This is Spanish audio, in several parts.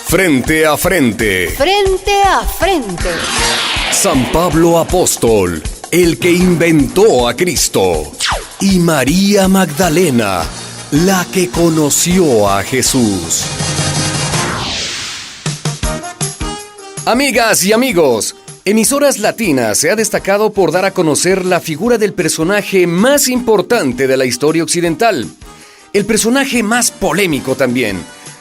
Frente a frente. Frente a frente. San Pablo Apóstol, el que inventó a Cristo. Y María Magdalena, la que conoció a Jesús. Amigas y amigos, Emisoras Latinas se ha destacado por dar a conocer la figura del personaje más importante de la historia occidental. El personaje más polémico también.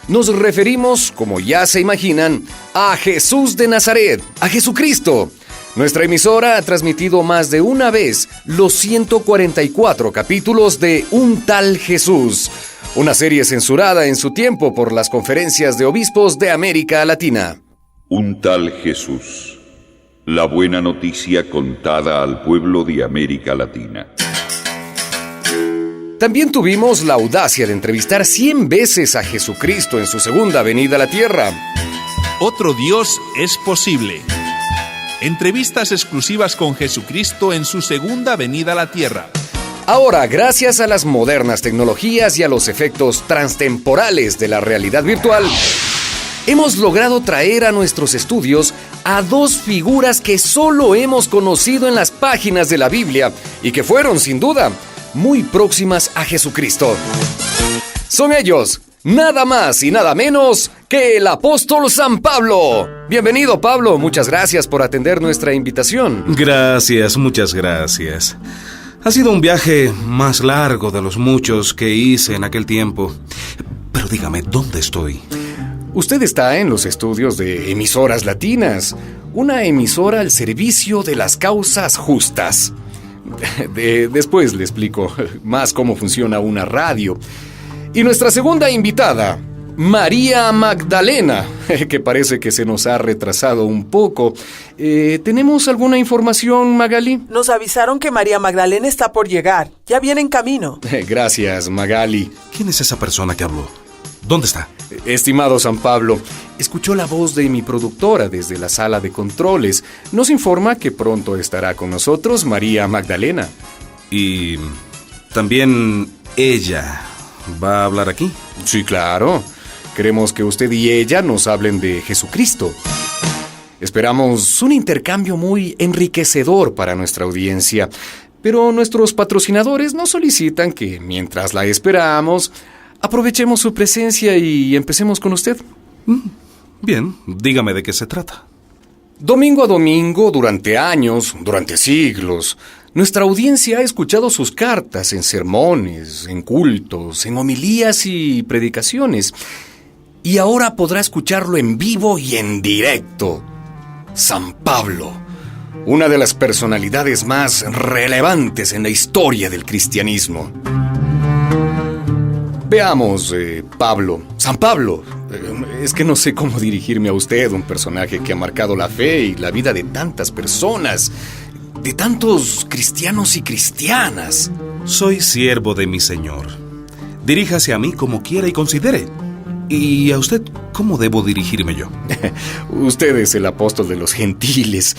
Nos referimos, como ya se imaginan, a Jesús de Nazaret, a Jesucristo. Nuestra emisora ha transmitido más de una vez los 144 capítulos de Un Tal Jesús, una serie censurada en su tiempo por las conferencias de obispos de América Latina. Un Tal Jesús, la buena noticia contada al pueblo de América Latina. También tuvimos la audacia de entrevistar 100 veces a Jesucristo en su segunda venida a la tierra. Otro Dios es posible. Entrevistas exclusivas con Jesucristo en su segunda venida a la tierra. Ahora, gracias a las modernas tecnologías y a los efectos transtemporales de la realidad virtual, hemos logrado traer a nuestros estudios a dos figuras que solo hemos conocido en las páginas de la Biblia y que fueron, sin duda, muy próximas a Jesucristo. Son ellos, nada más y nada menos que el apóstol San Pablo. Bienvenido, Pablo. Muchas gracias por atender nuestra invitación. Gracias, muchas gracias. Ha sido un viaje más largo de los muchos que hice en aquel tiempo. Pero dígame, ¿dónde estoy? Usted está en los estudios de Emisoras Latinas, una emisora al servicio de las causas justas. Después le explico más cómo funciona una radio. Y nuestra segunda invitada, María Magdalena, que parece que se nos ha retrasado un poco. ¿Tenemos alguna información, Magali? Nos avisaron que María Magdalena está por llegar. Ya viene en camino. Gracias, Magali. ¿Quién es esa persona que habló? ¿Dónde está? Estimado San Pablo, escuchó la voz de mi productora desde la sala de controles. Nos informa que pronto estará con nosotros María Magdalena. ¿Y también ella va a hablar aquí? Sí, claro. Queremos que usted y ella nos hablen de Jesucristo. Esperamos un intercambio muy enriquecedor para nuestra audiencia, pero nuestros patrocinadores nos solicitan que, mientras la esperamos, aprovechemos su presencia y empecemos con usted. Bien, dígame de qué se trata. Domingo a domingo, durante años, durante siglos, nuestra audiencia ha escuchado sus cartas en sermones, en cultos, en homilías y predicaciones. Y ahora podrá escucharlo en vivo y en directo. San Pablo, una de las personalidades más relevantes en la historia del cristianismo. Veamos, Pablo. San Pablo. Es que no sé cómo dirigirme a usted, un personaje que ha marcado la fe y la vida de tantas personas, de tantos cristianos y cristianas. Soy siervo de mi Señor. Diríjase a mí como quiera y considere. ¿Y a usted cómo debo dirigirme yo? Usted es el apóstol de los gentiles.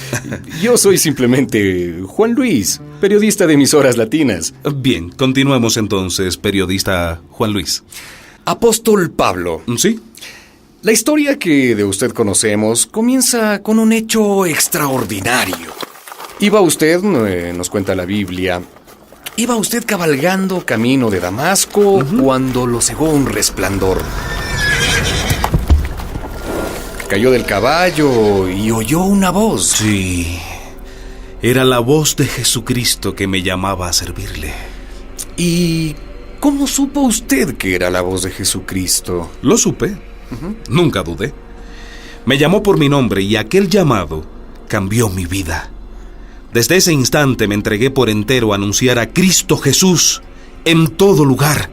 Yo soy simplemente Juan Luis, periodista de Emisoras Latinas. Bien, continuemos entonces, periodista Juan Luis. Apóstol Pablo. ¿Sí? La historia que de usted conocemos comienza con un hecho extraordinario. Iba usted, nos cuenta la Biblia, iba usted cabalgando camino de Damasco cuando lo cegó un resplandor. Cayó del caballo y oyó una voz. Sí, era la voz de Jesucristo que me llamaba a servirle. ¿Y cómo supo usted que era la voz de Jesucristo? Lo supe, nunca dudé. Me llamó por mi nombre y aquel llamado cambió mi vida. Desde ese instante me entregué por entero a anunciar a Cristo Jesús en todo lugar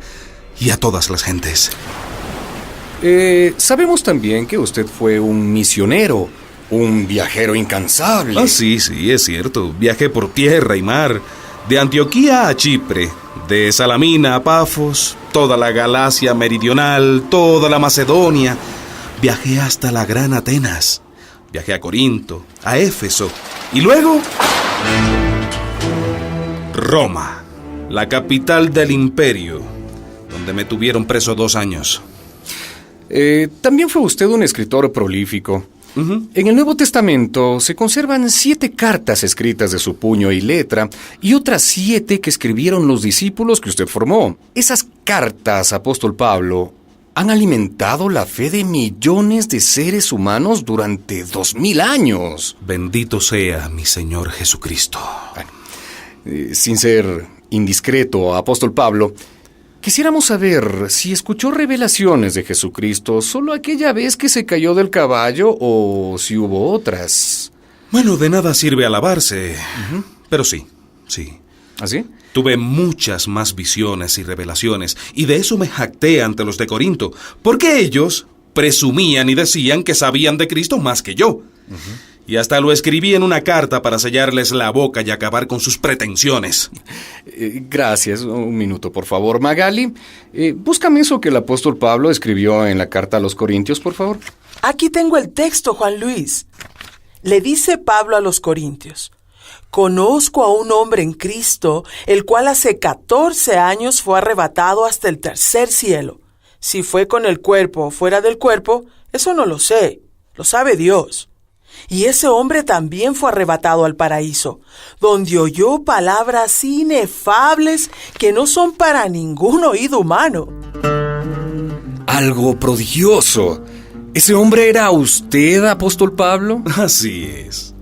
y a todas las gentes. Sabemos también que usted fue un misionero, un viajero incansable. Ah, sí, es cierto. Viajé por tierra y mar, de Antioquía a Chipre, de Salamina a Pafos, toda la Galacia meridional, toda la Macedonia. Viajé hasta la gran Atenas. Viajé a Corinto, a Éfeso y luego Roma, la capital del imperio, donde me tuvieron preso 2 años. También fue usted un escritor prolífico. En el Nuevo Testamento se conservan 7 cartas escritas de su puño y letra y otras 7 que escribieron los discípulos que usted formó. Esas cartas, apóstol Pablo, han alimentado la fe de millones de seres humanos durante 2000 años. Bendito sea mi Señor Jesucristo. Sin ser indiscreto, apóstol Pablo, quisiéramos saber si escuchó revelaciones de Jesucristo solo aquella vez que se cayó del caballo o si hubo otras. Bueno, de nada sirve alabarse, pero sí. ¿Así? Tuve muchas más visiones y revelaciones, y de eso me jacté ante los de Corinto, porque ellos presumían y decían que sabían de Cristo más que yo. Y hasta lo escribí en una carta para sellarles la boca y acabar con sus pretensiones. Gracias. Un minuto, por favor. Magali, búscame eso que el apóstol Pablo escribió en la carta a los Corintios, por favor. Aquí tengo el texto, Juan Luis. Le dice Pablo a los Corintios: conozco a un hombre en Cristo, el cual hace 14 años fue arrebatado hasta el tercer cielo. Si fue con el cuerpo o fuera del cuerpo, eso no lo sé. Lo sabe Dios. Y ese hombre también fue arrebatado al paraíso, donde oyó palabras inefables que no son para ningún oído humano. Algo prodigioso. ¿Ese hombre era usted, apóstol Pablo? Así es.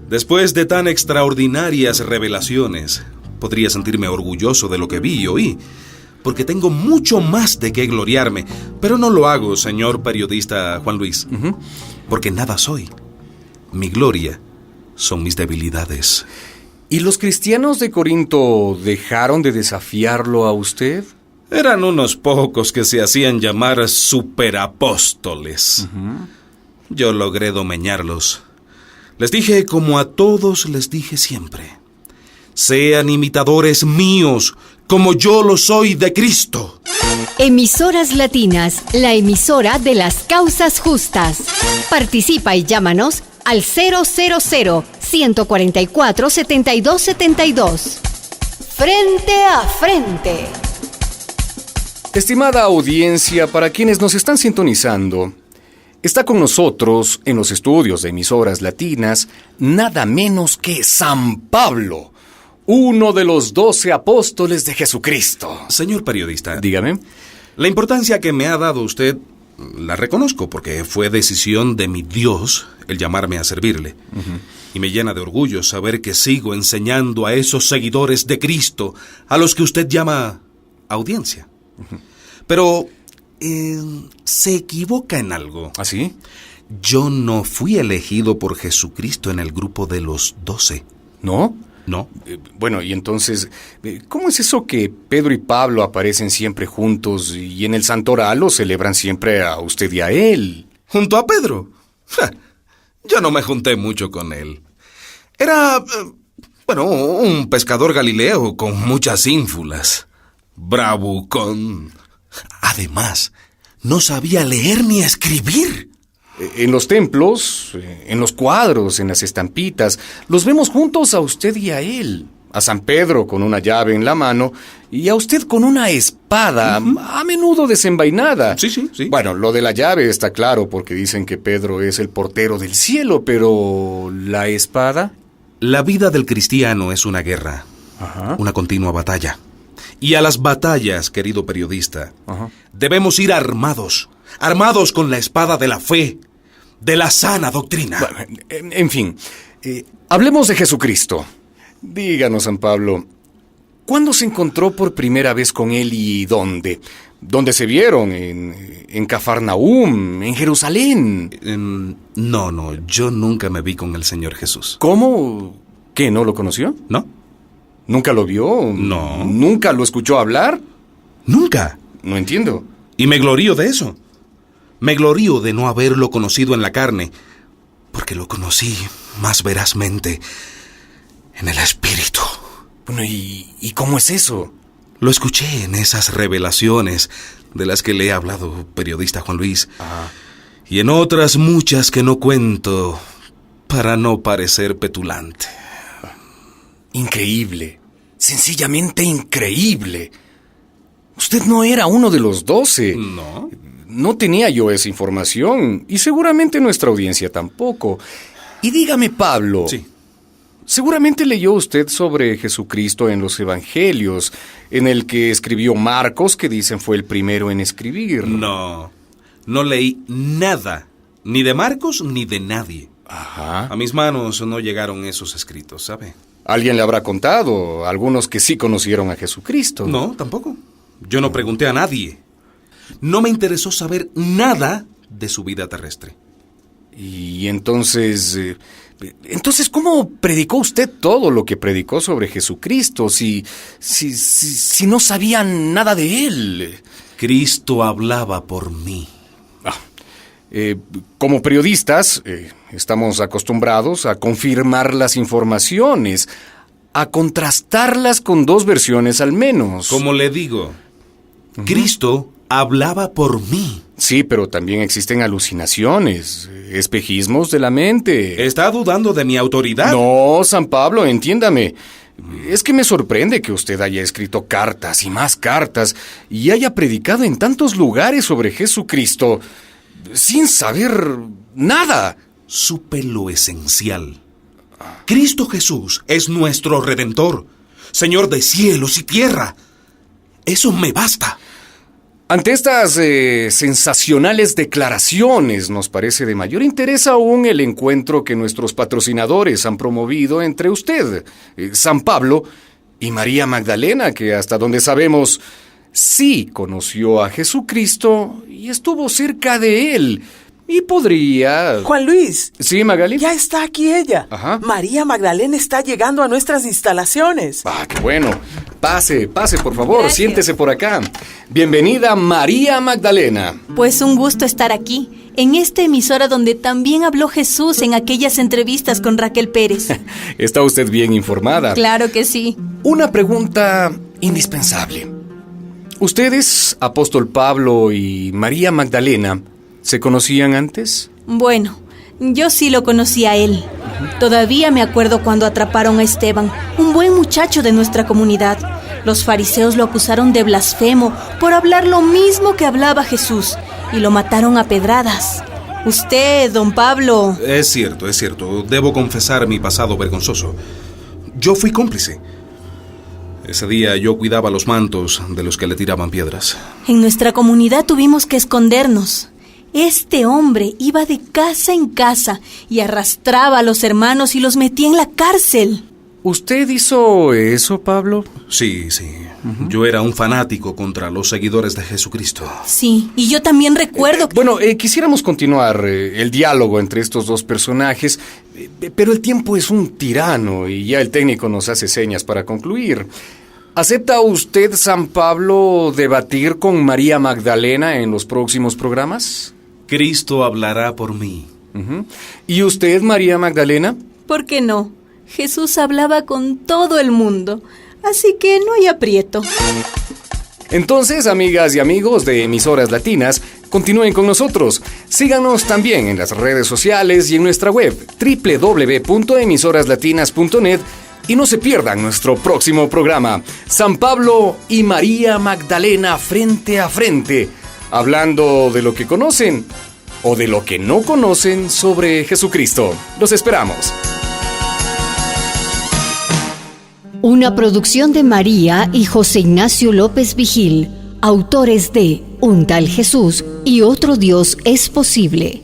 Después de tan extraordinarias revelaciones, podría sentirme orgulloso de lo que vi y oí, porque tengo mucho más de qué gloriarme, pero no lo hago, señor periodista Juan Luis, porque nada soy. Mi gloria son mis debilidades. ¿Y los cristianos de Corinto dejaron de desafiarlo a usted? Eran unos pocos que se hacían llamar superapóstoles. Yo logré domeñarlos. Les dije, como a todos les dije siempre: sean imitadores míos, como yo lo soy de Cristo. Emisoras Latinas, la emisora de las causas justas. Participa y llámanos al 000-144-7272. Frente a frente. Estimada audiencia, para quienes nos están sintonizando, está con nosotros en los estudios de Emisoras Latinas nada menos que San Pablo, uno de los 12 apóstoles de Jesucristo. Señor periodista, Dígame. la importancia que me ha dado usted la reconozco, porque fue decisión de mi Dios el llamarme a servirle. Y me llena de orgullo saber que sigo enseñando a esos seguidores de Cristo, a los que usted llama audiencia. Pero se equivoca en algo. ¿Ah, sí? Yo no fui elegido por Jesucristo en el grupo de los 12. ¿No? No. Bueno, y entonces, ¿cómo es eso que Pedro y Pablo aparecen siempre juntos y en el Santoral lo celebran siempre a usted y a él? ¿Junto a Pedro? Yo no me junté mucho con él. Era, un pescador galileo con muchas ínfulas. Bravucón. Además, no sabía leer ni escribir. En los templos, en los cuadros, en las estampitas, los vemos juntos a usted y a él. A San Pedro con una llave en la mano y a usted con una espada, a menudo desenvainada. Sí. Bueno, lo de la llave está claro porque dicen que Pedro es el portero del cielo, pero ¿la espada? La vida del cristiano es una guerra, una continua batalla. Y a las batallas, querido periodista, debemos ir armados con la espada de la fe, de la sana doctrina. Bueno, en fin, hablemos de Jesucristo. Díganos, San Pablo, ¿cuándo se encontró por primera vez con él y dónde? ¿Dónde se vieron? ¿En Cafarnaúm? ¿En Jerusalén? No, yo nunca me vi con el Señor Jesús. ¿Cómo? ¿Qué, no lo conoció? ¿No? ¿Nunca lo vio? No. ¿Nunca lo escuchó hablar? Nunca. No entiendo. Y me glorío de eso. Me glorío de no haberlo conocido en la carne, porque lo conocí más verazmente en el Espíritu. Bueno, ¿y cómo es eso? Lo escuché en esas revelaciones de las que le he hablado, periodista Juan Luis. Y en otras muchas que no cuento para no parecer petulante. Increíble. Sencillamente increíble. Usted no era uno de los 12. ¿No? no tenía yo esa información y seguramente nuestra audiencia tampoco. Y dígame, Pablo. Sí. Seguramente leyó usted sobre Jesucristo en los Evangelios, en el que escribió Marcos, que dicen fue el primero en escribir. No leí nada, ni de Marcos ni de nadie. Ajá. A mis manos no llegaron esos escritos, ¿sabe? Alguien le habrá contado, algunos que sí conocieron a Jesucristo. No, tampoco. Yo no pregunté a nadie. No me interesó saber nada de su vida terrestre. Y entonces... Entonces, ¿cómo predicó usted todo lo que predicó sobre Jesucristo si no sabían nada de él? Cristo hablaba por mí. Como periodistas, estamos acostumbrados a confirmar las informaciones, a contrastarlas con dos versiones al menos. Como le digo, Cristo hablaba por mí. Sí, pero también existen alucinaciones, espejismos de la mente. ¿Está dudando de mi autoridad? No, San Pablo, entiéndame. Es que me sorprende que usted haya escrito cartas y más cartas y haya predicado en tantos lugares sobre Jesucristo sin saber nada. Supe lo esencial. Cristo Jesús es nuestro Redentor, Señor de cielos y tierra. Eso me basta. Ante estas sensacionales declaraciones, nos parece de mayor interés aún el encuentro que nuestros patrocinadores han promovido entre usted, San Pablo, y María Magdalena, que hasta donde sabemos, sí conoció a Jesucristo y estuvo cerca de él. Y podría... Juan Luis. Sí, Magali. Ya está aquí ella. Ajá. María Magdalena está llegando a nuestras instalaciones. Qué bueno. Pase, por favor. Gracias. Siéntese por acá. Bienvenida, María Magdalena. Pues un gusto estar aquí, en esta emisora donde también habló Jesús en aquellas entrevistas con Raquel Pérez. Está usted bien informada. Claro que sí. Una pregunta indispensable. ¿Ustedes, apóstol Pablo y María Magdalena, se conocían antes? Bueno, yo sí lo conocí a él. Todavía me acuerdo cuando atraparon a Esteban, un buen muchacho de nuestra comunidad. Los fariseos lo acusaron de blasfemo por hablar lo mismo que hablaba Jesús y lo mataron a pedradas. Usted, don Pablo... Es cierto. Debo confesar mi pasado vergonzoso. Yo fui cómplice. Ese día yo cuidaba los mantos de los que le tiraban piedras. En nuestra comunidad tuvimos que escondernos. Este hombre iba de casa en casa y arrastraba a los hermanos y los metía en la cárcel. ¿Usted hizo eso, Pablo? Sí. Yo era un fanático contra los seguidores de Jesucristo. Sí, y yo también recuerdo que... Bueno, quisiéramos continuar el diálogo entre estos dos personajes, pero el tiempo es un tirano y ya el técnico nos hace señas para concluir. ¿Acepta usted, San Pablo, debatir con María Magdalena en los próximos programas? Cristo hablará por mí. ¿Y usted, María Magdalena? ¿Por qué no? Jesús hablaba con todo el mundo, así que no hay aprieto. Entonces, amigas y amigos de Emisoras Latinas, continúen con nosotros. Síganos también en las redes sociales y en nuestra web www.emisoraslatinas.net y no se pierdan nuestro próximo programa, San Pablo y María Magdalena frente a frente, hablando de lo que conocen o de lo que no conocen sobre Jesucristo. Los esperamos. Una producción de María y José Ignacio López Vigil, autores de Un tal Jesús y otro Dios es posible.